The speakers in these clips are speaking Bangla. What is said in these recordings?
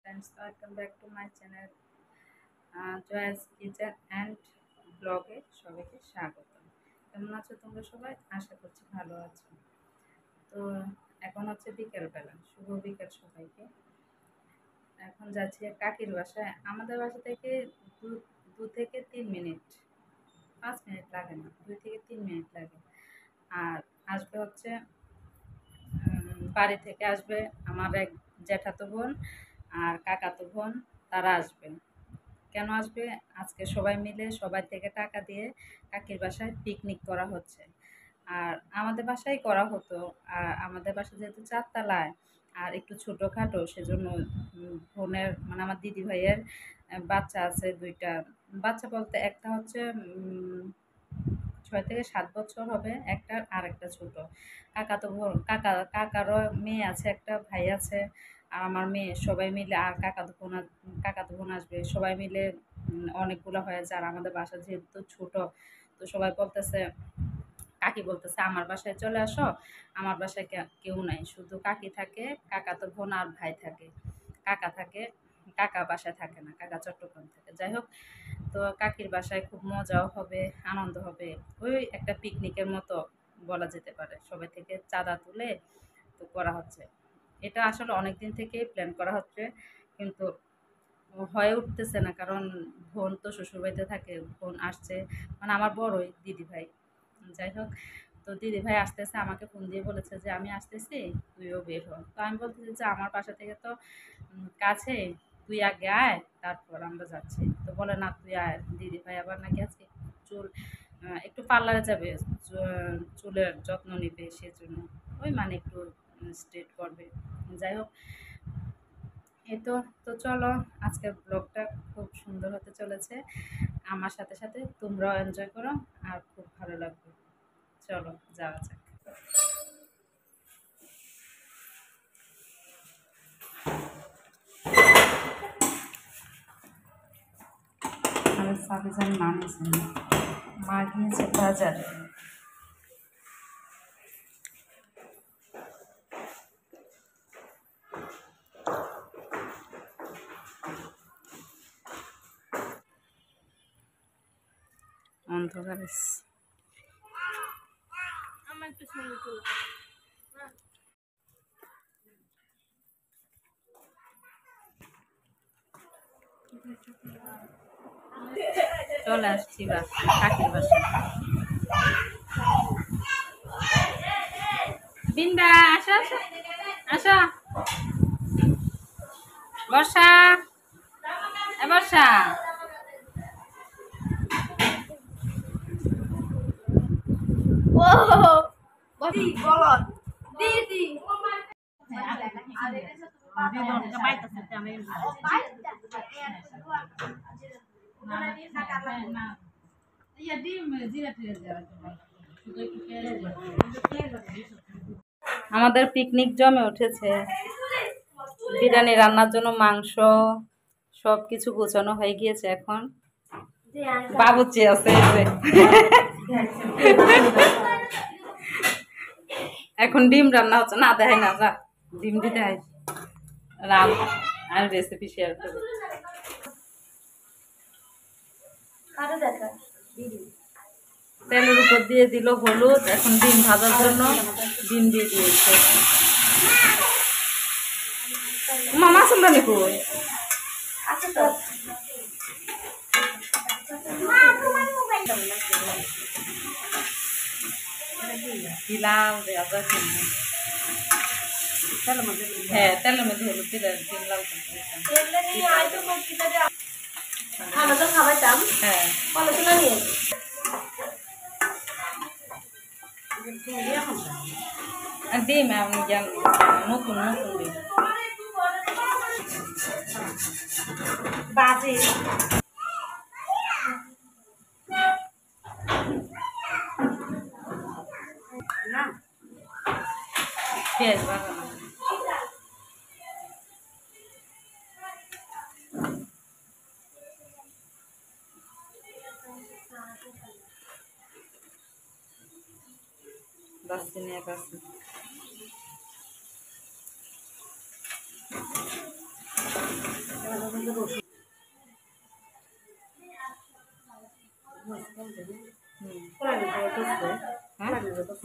friends, welcome back to my channel Joy's Kitchen and ব্লগে সবাইকে স্বাগত। কেমন আছো তোমরা সবাই? আশা করছি ভালো আছো। তো এখন হচ্ছে বিকেলবেলা, শুভ বিকেল সবাইকে। এখন যাচ্ছি কাকির বাসায়। আমাদের বাসা থেকে দু 2 থেকে 3 মিনিট, 5 মিনিট লাগে না, 2 থেকে 3 মিনিট লাগে। আর আসবে হচ্ছে বাড়ি থেকে আসবে আমার এক জ্যাঠাতো বোন আর কাকাতো বোন, তারা আসবে। কেন আসবে? আজকে সবাই মিলে সবাই থেকে টাকা দিয়ে কাকির বাসায় পিকনিক করা হচ্ছে। আর আমাদের বাসায় করা হতো, আর আমাদের বাসা যেহেতু 4 তলায় আর একটু ছোটোখাটো, সেজন্য বোনের মানে আমার দিদি ভাইয়ের বাচ্চা আছে 2টা। বাচ্চা বলতে একটা হচ্ছে 6 থেকে 7 বছর হবে একটা, আর একটা ছোট। কাকারও মেয়ে আছে, একটা ভাই আছে, আর আমার মেয়ে, সবাই মিলে। আর কাকাতো বোন আসবে, সবাই মিলে অনেকগুলো হয়ে যায়। আর আমাদের বাসা যেহেতু ছোট, তো সবাই বলতেছে, কাকি বলতেছে আমার বাসায় চলে আসো। আমার বাসায় কেউ নাই, শুধু কাকি থাকে, কাকাতো বোন আর ভাই থাকে। কাকা থাকে, কাকা বাসায় থাকে না, কাকা চট্টগ্রাম থাকে। যাই হোক, তো কাকির বাসায় খুব মজাও হবে, আনন্দ হবে। ওই একটা পিকনিকের মতো বলা যেতে পারে। সবাই থেকে চাঁদা তুলে তো করা হচ্ছে। এটা আসলে অনেক দিন থেকেই প্ল্যান করা হচ্ছে, কিন্তু হয়ে উঠতেছে না, কারণ বোন তো শ্বশুরবাড়িতে থাকে। বোন আসছে, মানে আমার বড়ই দিদিভাই। যাই হোক, তো দিদিভাই আসতেছে, আমাকে ফোন দিয়ে বলেছে যে আমি আসতেছি, তুইও বের হ। তো আমি বলতেছি যে আমার বাসা থেকে তো কাছে, তুই আগে আয়, তারপর আমরা যাচ্ছি। তো বলে না, তুই আয়। দিদিভাই আবার নাকি আজকে চুল একটু পার্লারে যাবে, চুলের যত্ন নিবে, সেজন্য ওই মানে একটু স্ট্রেট করবে। যাই হোক, এই তো। তো চলো, আজকের ব্লগটা খুব সুন্দর হতে চলেছে। আমার সাথে সাথে তোমরাও এনজয় করো, আর খুব ভালো লাগবে। চলো যাওয়া যাক। আমি সাবিজান মা নিয়েছি, মা গিয়েছে বাজারে। অন্ধকার আমার একটু চলে আসছি কাকির বাসায়। বিন্দা, আসো আসো আসো। বর্ষা, বর্ষা। ও বলদ দিদি। আমাদের পিকনিক জমে উঠেছে। বিরিয়ানি রান্নার জন্য মাংস সব কিছু গোছানো হয়ে গিয়েছে। এখন বাবুচি আছে এখন ডিম রান্না হচ্ছে। না দেখাই না, যা ডিম দিতে হয়। রাম আর রেসিপি শেয়ার করি। তেলের উপর দিয়ে দিল হলুদ, এখন ডিম ভাজার জন্য ডিম দিয়ে দিয়েছে। মামা সুন্দরী কই আচ্ছা তো দিলাম আদা কিনে। হ্যাঁ, তেলের মধ্যে হলুদ দিলে ডিম লাল খাবারটাম। হ্যাঁ, ডিম আমি নতুন নতুন ডিম বাজে না, পেঁয়াজ বাগানো। দারচিনি এলাচি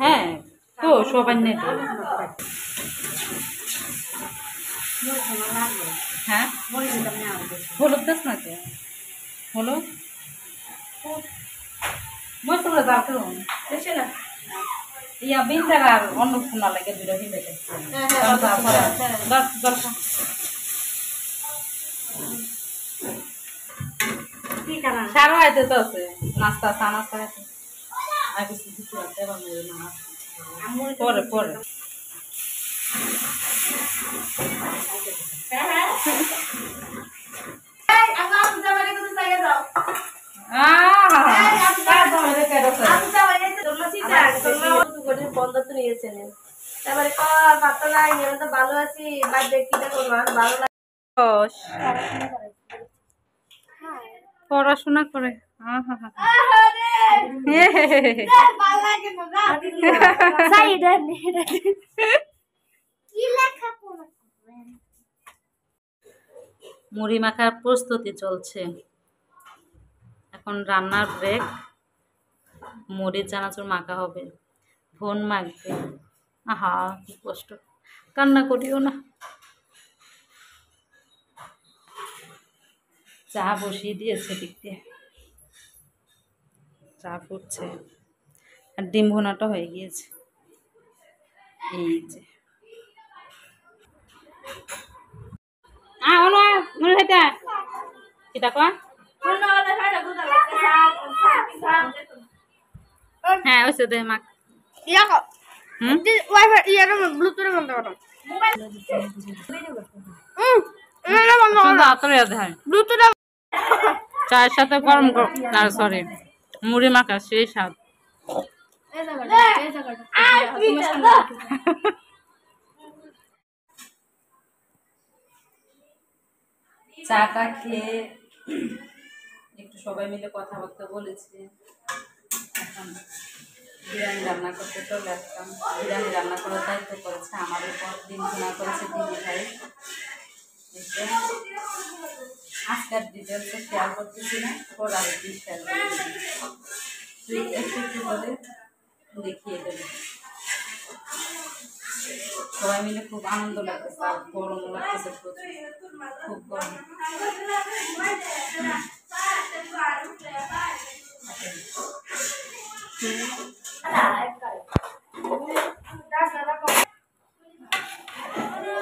হ্যাঁ তো সবাই নেই তো। হ্যাঁ হলুদ দাস না তো হলো মশলা দাও তো ইয়া বিন্দার আর অন্নপূর্ণা লাগে দুটো বিন্দে সারা আইতে তো আছে নাস্তা চা নাস্তা খাইতে আর কিছু কিছু আছে পরে পরে বন্ধ তো নিয়েছেন তারপরে ভাবতো না তো ভালো আছি বাদ কিটা করবো আর ভালো লাগে পড়াশোনা করে মুড়ি মাখার প্রস্তুতি চলছে এখন রান্নার ব্রেক মুড়ির চানাচুর মাখা হবে বোন মাখবে আহা কি কষ্ট কান্না করিও না চা বসিয়ে দিয়েছে দিক দিয়ে চা ফুটছে আর ডিম ভুনাটা হয়ে গিয়েছে এই যে এটা কয় হ্যাঁ ওইসে দে মাক চায়ের সাথে গরম আর সরি মুড়ি মাখা সেই স্বাদ চাটা খেয়ে একটু সবাই মিলে কথাবার্তা বলেছি এখন বিরিয়ানি রান্না করতে চলে আসতাম বিরিয়ানি রান্না করার দায়িত্ব করেছে আমার উপর ডিম ভুনা করেছে দিদি ভাই আজকের ডিটেলসে শেয়ার করতেছি না পরে আর কি শেয়ার করতেছি তুই একটু একটু করে দেখিয়ে দেবে সবাই মিলে খুব আনন্দ লাগতেছে আর গরম লাগতেছে প্রচুর খুব গরম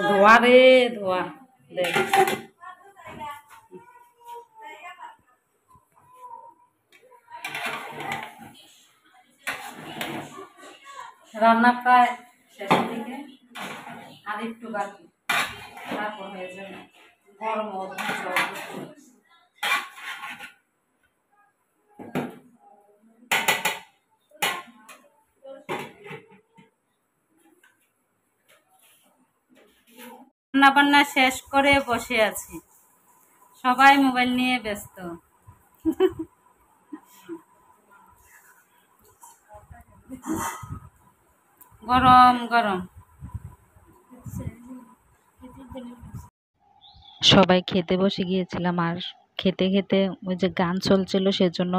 ধোয়া রে ধোয়া দেখ রান্না প্রায় শেষের দিকে আর একটু বাকি তারপর হয়ে যাবে গরম রান্না বান্না শেষ করে বসে আছি সবাই মোবাইল নিয়ে ব্যস্ত গরম গরম সবাই খেতে বসে গিয়েছিলাম আর খেতে খেতে ওই যে গান চলছিল সেজন্য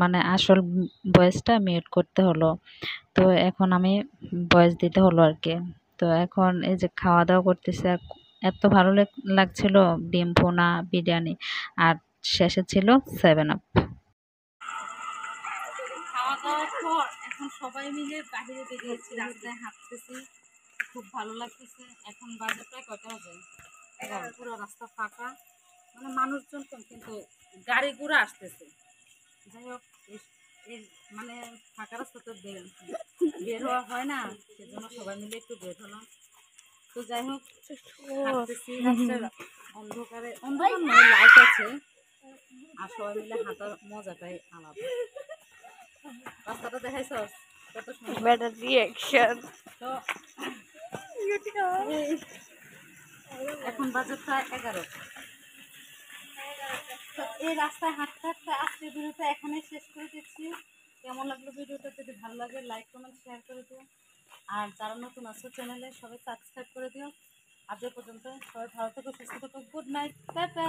মানে আসল ভয়েসটা মিউট করতে হলো তো এখন আমি ভয়েস দিতে হলো আর কি তো এখন এই যে খাওয়া দাওয়া করতেছে এত ভালো লাগছিল ডিম ভুনা বিরিয়ানি আর শেষে ছিল 7 আপ খাওয়া দাওয়ার পর এখন সবাই মিলে বাইরে বেরিয়েছি রাস্তায় হাঁটতেছি খুব ভালো লাগতেছে এখন বাজে প্রায় কটা বাজে পুরো রাস্তা ফাঁকা মানে মানুষজন কম কিন্তু গাড়ি ঘোড়া আসতেছে যাই হোক মানে ফাঁকা রাস্তা তো বের হওয়া হয় না সেজন্য সবাই মিলে একটু বের হলাম তো যাই হোক হাঁটতেছি রাস্তার অন্ধকারে অন্ধকার নয় লাইট আছে আর সবাই মিলে হাঁটার মজাটাই আলাদা রাস্তাটা দেখাইছ কত সুন্দর রিঅ্যাকশন তো এখন বাজে প্রায় 11 তো এই রাস্তায় হাঁটতে হাঁটতে আজকের ভিডিওটা এখানে শেষ করে দিচ্ছি কেমন লাগলো ভিডিওটা যদি ভালো লাগে লাইক কমেন্ট শেয়ার করে দিও আর যারা নতুন আছো চ্যানেলে সবাই সাবস্ক্রাইব করে দিও আজ এ পর্যন্ত, সবাই ভালো থেকো, সুস্থ থেকো, গুড নাইট, টাটা।